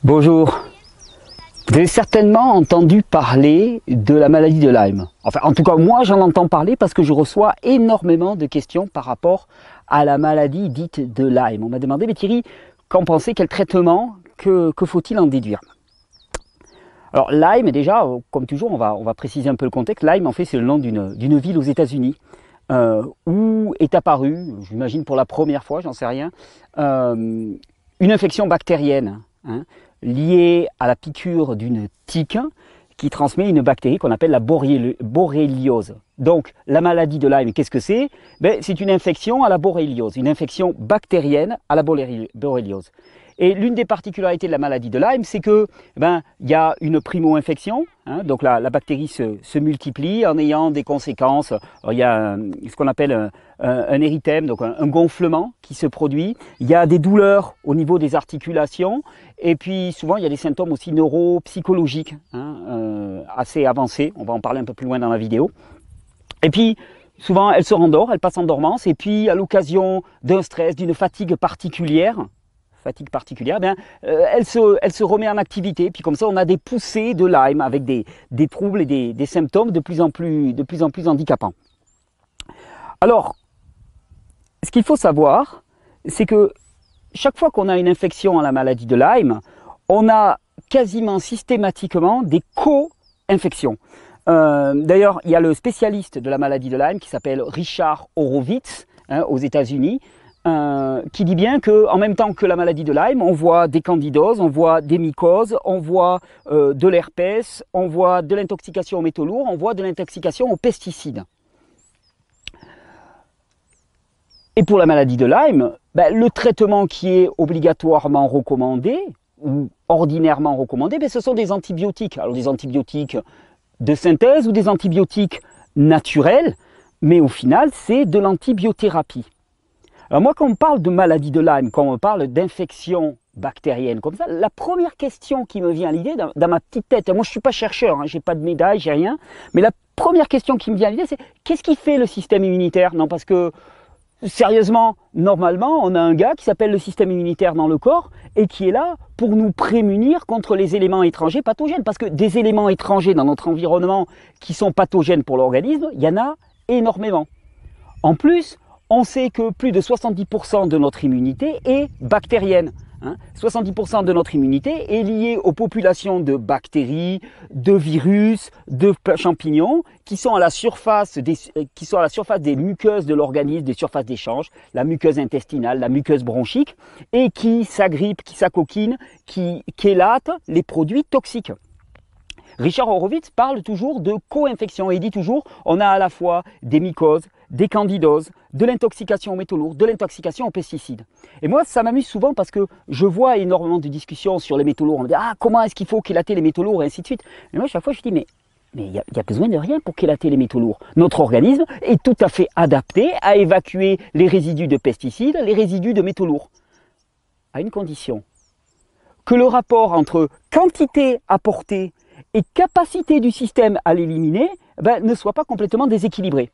Bonjour. Vous avez certainement entendu parler de la maladie de Lyme. Enfin, en tout cas, moi, j'en entends parler parce que je reçois énormément de questions par rapport à la maladie dite de Lyme. On m'a demandé, mais Thierry, qu'en pensez, quel traitement, que faut-il en déduire? Alors, Lyme, déjà, comme toujours, on va préciser un peu le contexte. Lyme, en fait, c'est le nom d'une ville aux États-Unis où est apparue, j'imagine pour la première fois, j'en sais rien, une infection bactérienne. Liée à la piqûre d'une tique qui transmet une bactérie qu'on appelle la borréliose. Donc la maladie de Lyme, qu'est-ce que c'est? C'est une infection à la borréliose, une infection bactérienne à la borréliose. Et l'une des particularités de la maladie de Lyme, c'est que y a une primo-infection, donc la bactérie se multiplie en ayant des conséquences. Il y a ce qu'on appelle un érythème, donc un gonflement qui se produit. Il y a des douleurs au niveau des articulations et puis souvent il y a des symptômes aussi neuropsychologiques assez avancés. On va en parler un peu plus loin dans la vidéo. Et puis souvent elle se rendort, elle passe en dormance et puis à l'occasion d'un stress, d'une fatigue particulière, elle se remet en activité. Puis comme ça, on a des poussées de Lyme avec des troubles et des symptômes de plus en plus handicapants. Alors, ce qu'il faut savoir, c'est que chaque fois qu'on a une infection à la maladie de Lyme, on a quasiment systématiquement des co-infections. D'ailleurs, il y a le spécialiste de la maladie de Lyme qui s'appelle Richard Horowitz aux États-Unis, qui dit bien qu'en même temps que la maladie de Lyme, on voit des candidoses, on voit des mycoses, on voit de l'herpès, on voit de l'intoxication aux métaux lourds, on voit de l'intoxication aux pesticides. Et pour la maladie de Lyme, le traitement qui est obligatoirement recommandé, ou ordinairement recommandé, ce sont des antibiotiques. Alors des antibiotiques de synthèse ou des antibiotiques naturels, mais au final, c'est de l'antibiothérapie. Alors moi, quand on parle de maladie de Lyme, quand on parle d'infection bactérienne comme ça, la première question qui me vient à l'idée, dans ma petite tête, moi je ne suis pas chercheur, je n'ai pas de médaille, j'ai rien, mais la première question qui me vient à l'idée, c'est qu'est-ce qui fait le système immunitaire? Non, parce que sérieusement, normalement, on a un gars qui s'appelle le système immunitaire dans le corps et qui est là pour nous prémunir contre les éléments étrangers pathogènes. Parce que des éléments étrangers dans notre environnement qui sont pathogènes pour l'organisme, il y en a énormément. En plus, on sait que plus de 70% de notre immunité est bactérienne. 70% de notre immunité est liée aux populations de bactéries, de virus, de champignons qui sont à la surface des muqueuses de l'organisme, des surfaces d'échange, la muqueuse intestinale, la muqueuse bronchique, et qui s'agrippent, qui s'acoquinent, qui chélatent les produits toxiques. Richard Horowitz parle toujours de co-infection et il dit toujours on a à la fois des mycoses, des candidoses, de l'intoxication aux métaux lourds, de l'intoxication aux pesticides. Et moi, ça m'amuse souvent parce que je vois énormément de discussions sur les métaux lourds. On me dit comment est-ce qu'il faut chélater les métaux lourds et ainsi de suite. Et moi, chaque fois, je dis mais il y a besoin de rien pour chélater les métaux lourds. Notre organisme est tout à fait adapté à évacuer les résidus de pesticides, les résidus de métaux lourds. À une condition, que le rapport entre quantité apportée et capacité du système à l'éliminer ne soit pas complètement déséquilibré.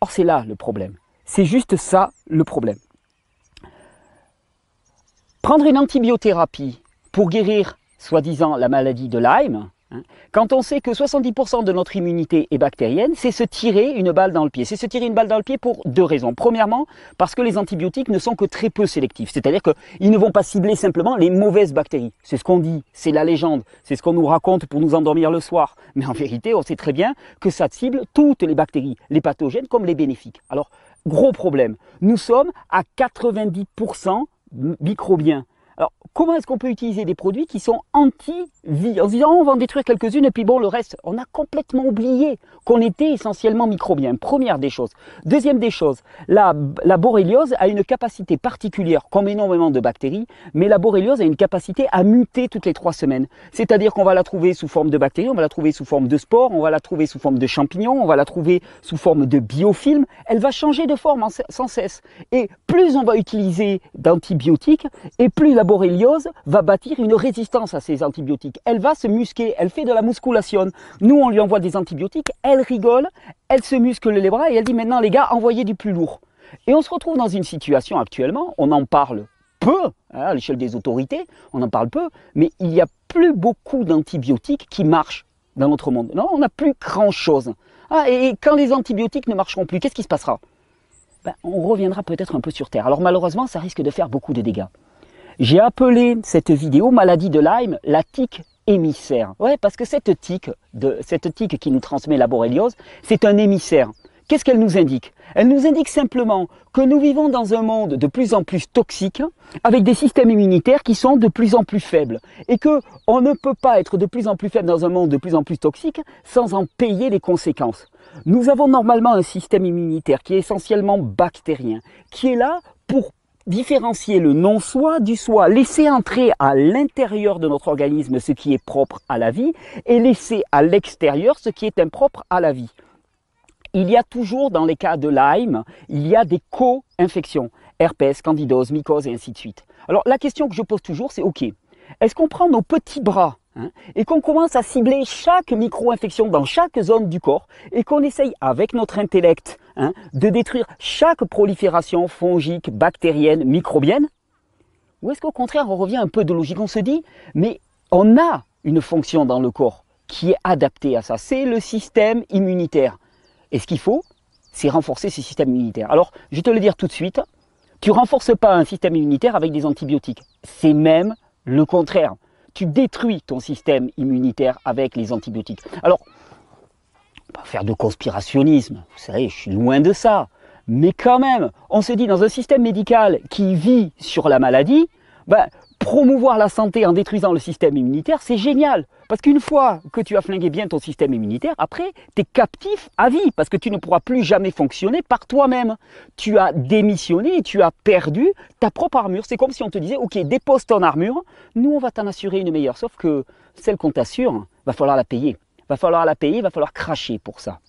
Or, c'est là le problème. C'est juste ça le problème. Prendre une antibiothérapie pour guérir, soi-disant, la maladie de Lyme, quand on sait que 70% de notre immunité est bactérienne, c'est se tirer une balle dans le pied. C'est se tirer une balle dans le pied pour deux raisons. Premièrement, parce que les antibiotiques ne sont que très peu sélectifs. C'est-à-dire qu'ils ne vont pas cibler simplement les mauvaises bactéries. C'est ce qu'on dit, c'est la légende, c'est ce qu'on nous raconte pour nous endormir le soir. Mais en vérité, on sait très bien que ça cible toutes les bactéries, les pathogènes comme les bénéfiques. Alors, gros problème, nous sommes à 90% microbiens. Alors, comment est-ce qu'on peut utiliser des produits qui sont anti-vie? En se disant, on va en détruire quelques-unes et puis bon, le reste, on a complètement oublié qu'on était essentiellement microbiens. Première des choses. Deuxième des choses, la borréliose a une capacité particulière, comme énormément de bactéries, mais la borréliose a une capacité à muter toutes les 3 semaines. C'est-à-dire qu'on va la trouver sous forme de bactéries, on va la trouver sous forme de spores, on va la trouver sous forme de champignons, on va la trouver sous forme de biofilm. Elle va changer de forme sans cesse. Et plus on va utiliser d'antibiotiques, et plus la borréliose va bâtir une résistance à ces antibiotiques. Elle va se musquer, elle fait de la musculation. Nous, on lui envoie des antibiotiques, elle rigole, elle se muscle les bras et elle dit maintenant les gars, envoyez du plus lourd. Et on se retrouve dans une situation actuellement, on en parle peu, hein, à l'échelle des autorités, on en parle peu, mais il n'y a plus beaucoup d'antibiotiques qui marchent dans notre monde. Non, on n'a plus grand-chose. Ah, et quand les antibiotiques ne marcheront plus, qu'est-ce qui se passera? Ben, on reviendra peut-être un peu sur Terre. Alors malheureusement, ça risque de faire beaucoup de dégâts. J'ai appelé cette vidéo maladie de Lyme la tique émissaire. Ouais, parce que cette tique qui nous transmet la borréliose, c'est un émissaire. Qu'est-ce qu'elle nous indique? Elle nous indique simplement que nous vivons dans un monde de plus en plus toxique, avec des systèmes immunitaires qui sont de plus en plus faibles. Et qu'on ne peut pas être de plus en plus faible dans un monde de plus en plus toxique sans en payer les conséquences. Nous avons normalement un système immunitaire qui est essentiellement bactérien, qui est là pour différencier le non-soi du soi, laisser entrer à l'intérieur de notre organisme ce qui est propre à la vie et laisser à l'extérieur ce qui est impropre à la vie. Il y a toujours, dans les cas de Lyme, il y a des co-infections, herpès, candidose, mycose et ainsi de suite. Alors la question que je pose toujours, c'est ok, est-ce qu'on prend nos petits bras et qu'on commence à cibler chaque micro-infection dans chaque zone du corps et qu'on essaye avec notre intellect de détruire chaque prolifération fongique, bactérienne, microbienne? Ou est-ce qu'au contraire on revient un peu de logique, on se dit mais on a une fonction dans le corps qui est adaptée à ça, c'est le système immunitaire. Et ce qu'il faut, c'est renforcer ce système immunitaire. Alors, je vais te le dire tout de suite, tu ne renforces pas un système immunitaire avec des antibiotiques. C'est même le contraire. Tu détruis ton système immunitaire avec les antibiotiques. Alors, pas faire de conspirationnisme, vous savez, je suis loin de ça. Mais quand même, on se dit dans un système médical qui vit sur la maladie, promouvoir la santé en détruisant le système immunitaire, c'est génial. Parce qu'une fois que tu as flingué bien ton système immunitaire, après, tu es captif à vie. Parce que tu ne pourras plus jamais fonctionner par toi-même. Tu as démissionné et tu as perdu ta propre armure. C'est comme si on te disait, ok, dépose ton armure, nous on va t'en assurer une meilleure. Sauf que celle qu'on t'assure, va falloir la payer. Va falloir la payer, va falloir cracher pour ça.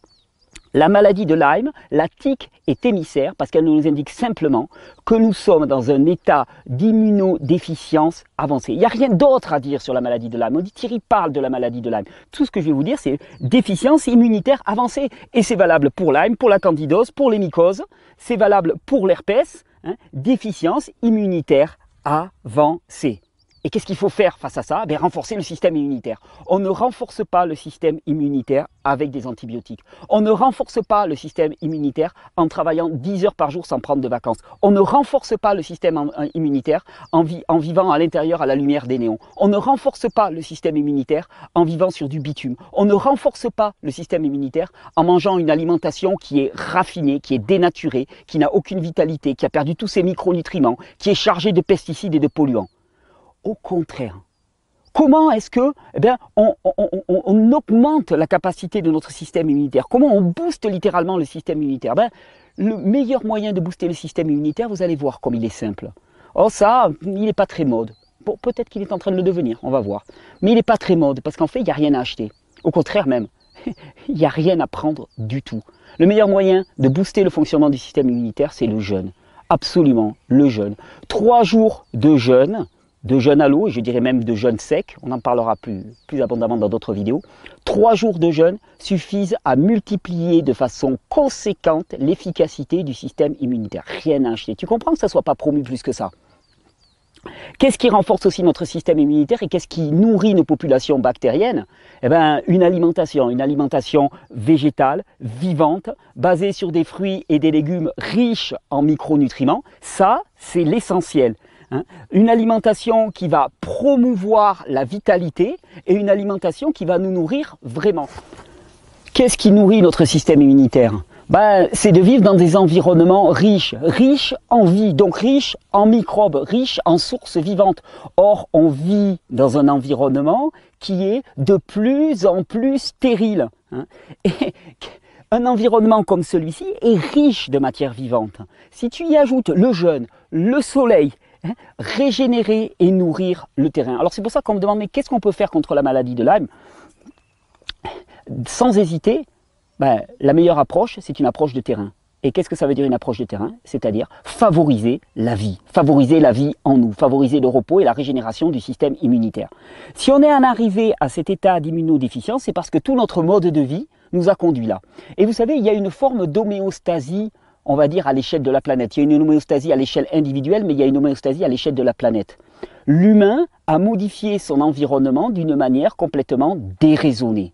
La maladie de Lyme, la tique est émissaire parce qu'elle nous indique simplement que nous sommes dans un état d'immunodéficience avancée. Il n'y a rien d'autre à dire sur la maladie de Lyme. On dit Thierry parle de la maladie de Lyme. Tout ce que je vais vous dire, c'est déficience immunitaire avancée. Et c'est valable pour Lyme, pour la candidose, pour les mycoses. C'est valable pour l'herpès. Déficience immunitaire avancée. Et qu'est-ce qu'il faut faire face à ça? Renforcer le système immunitaire. On ne renforce pas le système immunitaire avec des antibiotiques. On ne renforce pas le système immunitaire en travaillant 10 heures par jour sans prendre de vacances. On ne renforce pas le système immunitaire en vivant à l'intérieur à la lumière des néons. On ne renforce pas le système immunitaire en vivant sur du bitume. On ne renforce pas le système immunitaire en mangeant une alimentation qui est raffinée, qui est dénaturée, qui n'a aucune vitalité, qui a perdu tous ses micronutriments, qui est chargée de pesticides et de polluants. Au contraire, comment est-ce que on augmente la capacité de notre système immunitaire? Comment on booste littéralement le système immunitaire? Le meilleur moyen de booster le système immunitaire, vous allez voir comme il est simple. Oh ça, il n'est pas très mode. Bon, peut-être qu'il est en train de le devenir, on va voir. Mais il n'est pas très mode parce qu'en fait, il n'y a rien à acheter. Au contraire même, il n'y a rien à prendre du tout. Le meilleur moyen de booster le fonctionnement du système immunitaire, c'est le jeûne. Absolument, le jeûne. 3 jours de jeûne à l'eau, et je dirais même de jeûne sec, on en parlera plus abondamment dans d'autres vidéos. 3 jours de jeûne suffisent à multiplier de façon conséquente l'efficacité du système immunitaire. Rien à acheter. Tu comprends que ça ne soit pas promu plus que ça? Qu'est-ce qui renforce aussi notre système immunitaire et qu'est-ce qui nourrit nos populations bactériennes? Une alimentation végétale, vivante, basée sur des fruits et des légumes riches en micronutriments. Ça, c'est l'essentiel. Une alimentation qui va promouvoir la vitalité et une alimentation qui va nous nourrir vraiment. Qu'est-ce qui nourrit notre système immunitaire? C'est de vivre dans des environnements riches en vie, donc riches en microbes, riches en sources vivantes. Or, on vit dans un environnement qui est de plus en plus stérile. Et un environnement comme celui-ci est riche de matière vivante. Si tu y ajoutes le jeûne, le soleil, régénérer et nourrir le terrain. Alors c'est pour ça qu'on me demande, mais qu'est-ce qu'on peut faire contre la maladie de Lyme? Sans hésiter, la meilleure approche, c'est une approche de terrain. Et qu'est-ce que ça veut dire une approche de terrain? C'est-à-dire favoriser la vie en nous, favoriser le repos et la régénération du système immunitaire. Si on est en arrivé à cet état d'immunodéficience, c'est parce que tout notre mode de vie nous a conduit là. Et vous savez, il y a une forme d'homéostasie, on va dire, à l'échelle de la planète. Il y a une homéostasie à l'échelle individuelle, mais il y a une homéostasie à l'échelle de la planète. L'humain a modifié son environnement d'une manière complètement déraisonnée.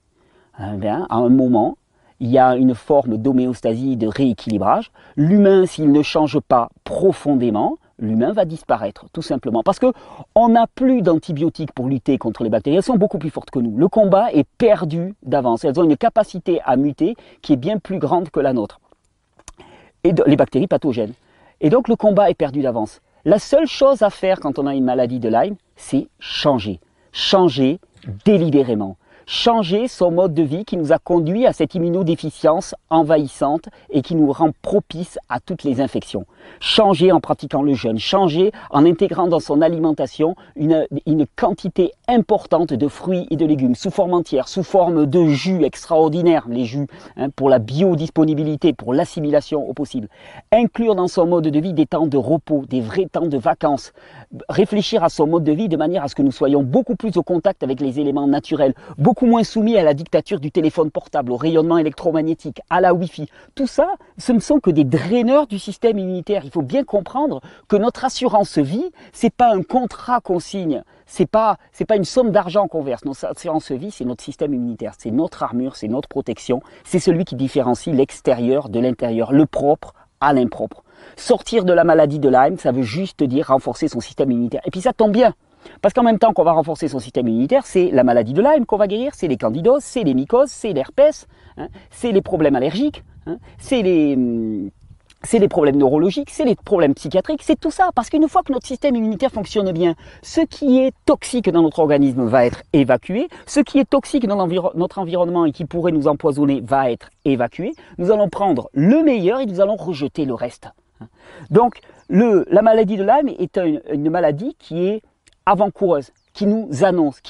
À un moment, il y a une forme d'homéostasie, de rééquilibrage. L'humain, s'il ne change pas profondément, l'humain va disparaître, tout simplement. Parce qu'on n'a plus d'antibiotiques pour lutter contre les bactéries. Elles sont beaucoup plus fortes que nous. Le combat est perdu d'avance. Elles ont une capacité à muter qui est bien plus grande que la nôtre. Et les bactéries pathogènes. Et donc le combat est perdu d'avance. La seule chose à faire quand on a une maladie de Lyme, c'est changer. Changer délibérément. Changer son mode de vie qui nous a conduit à cette immunodéficience envahissante et qui nous rend propice à toutes les infections. Changer en pratiquant le jeûne, changer en intégrant dans son alimentation une quantité importante de fruits et de légumes sous forme entière, sous forme de jus extraordinaires, les jus pour la biodisponibilité, pour l'assimilation au possible. Inclure dans son mode de vie des temps de repos, des vrais temps de vacances. Réfléchir à son mode de vie de manière à ce que nous soyons beaucoup plus au contact avec les éléments naturels, beaucoup moins soumis à la dictature du téléphone portable, au rayonnement électromagnétique, à la Wi-Fi. Tout ça, ce ne sont que des draineurs du système immunitaire. Il faut bien comprendre que notre assurance vie, c'est pas un contrat qu'on signe, c'est pas une somme d'argent qu'on verse. Notre assurance vie, c'est notre système immunitaire, c'est notre armure, c'est notre protection, c'est celui qui différencie l'extérieur de l'intérieur, le propre à l'impropre. Sortir de la maladie de Lyme, ça veut juste dire renforcer son système immunitaire. Et puis ça tombe bien. Parce qu'en même temps qu'on va renforcer son système immunitaire, c'est la maladie de Lyme qu'on va guérir, c'est les candidoses, c'est les mycoses, c'est l'herpès, c'est les problèmes allergiques, c'est les problèmes neurologiques, c'est les problèmes psychiatriques, c'est tout ça. Parce qu'une fois que notre système immunitaire fonctionne bien, ce qui est toxique dans notre organisme va être évacué, ce qui est toxique dans notre environnement et qui pourrait nous empoisonner va être évacué. Nous allons prendre le meilleur et nous allons rejeter le reste. Donc la maladie de Lyme est une maladie qui est avant-coureuse, qui nous annonce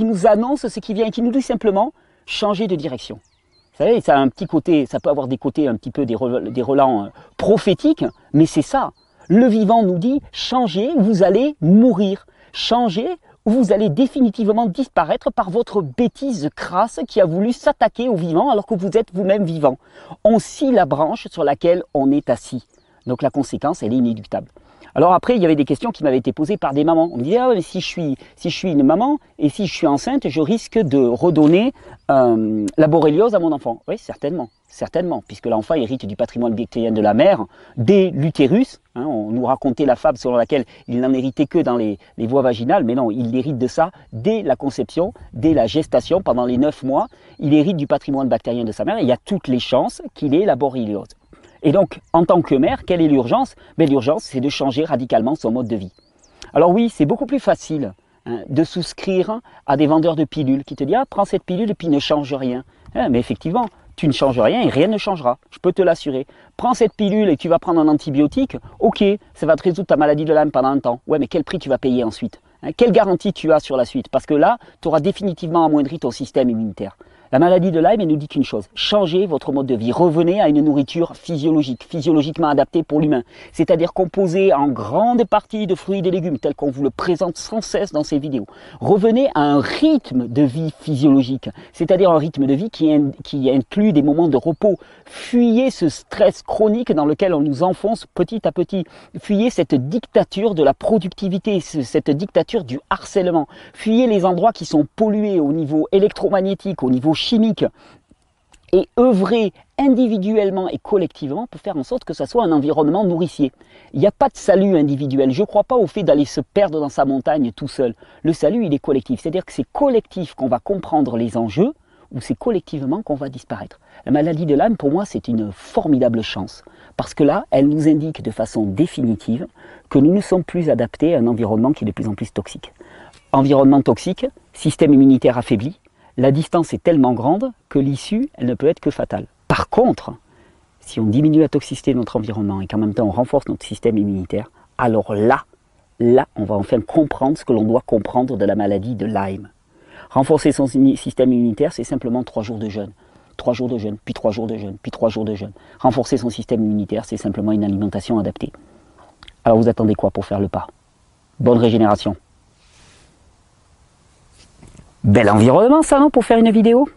ce qui vient et qui nous dit simplement changer de direction. Vous savez, ça a un petit côté, ça peut avoir des côtés un petit peu des relents prophétiques, mais c'est ça. Le vivant nous dit changez, vous allez mourir. Changez, vous allez définitivement disparaître par votre bêtise crasse qui a voulu s'attaquer au vivant alors que vous êtes vous-même vivant. On scie la branche sur laquelle on est assis. Donc la conséquence, elle est inéluctable. Alors après, il y avait des questions qui m'avaient été posées par des mamans. On me disait, ah ouais, mais si je suis une maman et si je suis enceinte, je risque de redonner la borréliose à mon enfant. Oui, certainement, certainement, puisque l'enfant hérite du patrimoine bactérien de la mère dès l'utérus. On nous racontait la fable selon laquelle il n'en héritait que dans les voies vaginales, mais non, il hérite de ça dès la conception, dès la gestation, pendant les 9 mois. Il hérite du patrimoine bactérien de sa mère et il y a toutes les chances qu'il ait la borréliose. Et donc, en tant que mère, quelle est l'urgence? L'urgence, c'est de changer radicalement son mode de vie. Alors oui, c'est beaucoup plus facile de souscrire à des vendeurs de pilules qui te disent « Ah, prends cette pilule et puis ne change rien. » Mais effectivement, tu ne changes rien et rien ne changera, je peux te l'assurer. Prends cette pilule et tu vas prendre un antibiotique, ok, ça va te résoudre ta maladie de Lyme pendant un temps. Ouais, mais quel prix tu vas payer ensuite? Quelle garantie tu as sur la suite? Parce que là, tu auras définitivement amoindri ton système immunitaire. La maladie de Lyme, elle nous dit qu'une chose, changez votre mode de vie, revenez à une nourriture physiologique, physiologiquement adaptée pour l'humain, c'est-à-dire composée en grande partie de fruits et de légumes, tel qu'on vous le présente sans cesse dans ces vidéos. Revenez à un rythme de vie physiologique, c'est-à-dire un rythme de vie qui inclut des moments de repos. Fuyez ce stress chronique dans lequel on nous enfonce petit à petit. Fuyez cette dictature de la productivité, cette dictature du harcèlement. Fuyez les endroits qui sont pollués au niveau électromagnétique, au niveau chimique, et œuvrer individuellement et collectivement pour faire en sorte que ça soit un environnement nourricier. Il n'y a pas de salut individuel. Je ne crois pas au fait d'aller se perdre dans sa montagne tout seul. Le salut, il est collectif. C'est-à-dire que c'est collectif qu'on va comprendre les enjeux ou c'est collectivement qu'on va disparaître. La maladie de Lyme, pour moi, c'est une formidable chance. Parce que là, elle nous indique de façon définitive que nous ne sommes plus adaptés à un environnement qui est de plus en plus toxique. Environnement toxique, système immunitaire affaibli, la distance est tellement grande que l'issue, elle ne peut être que fatale. Par contre, si on diminue la toxicité de notre environnement et qu'en même temps on renforce notre système immunitaire, alors là, on va enfin comprendre ce que l'on doit comprendre de la maladie de Lyme. Renforcer son système immunitaire, c'est simplement 3 jours de jeûne. 3 jours de jeûne, puis 3 jours de jeûne, puis 3 jours de jeûne. Renforcer son système immunitaire, c'est simplement une alimentation adaptée. Alors vous attendez quoi pour faire le pas? Bonne régénération. Bel environnement ça, non, pour faire une vidéo?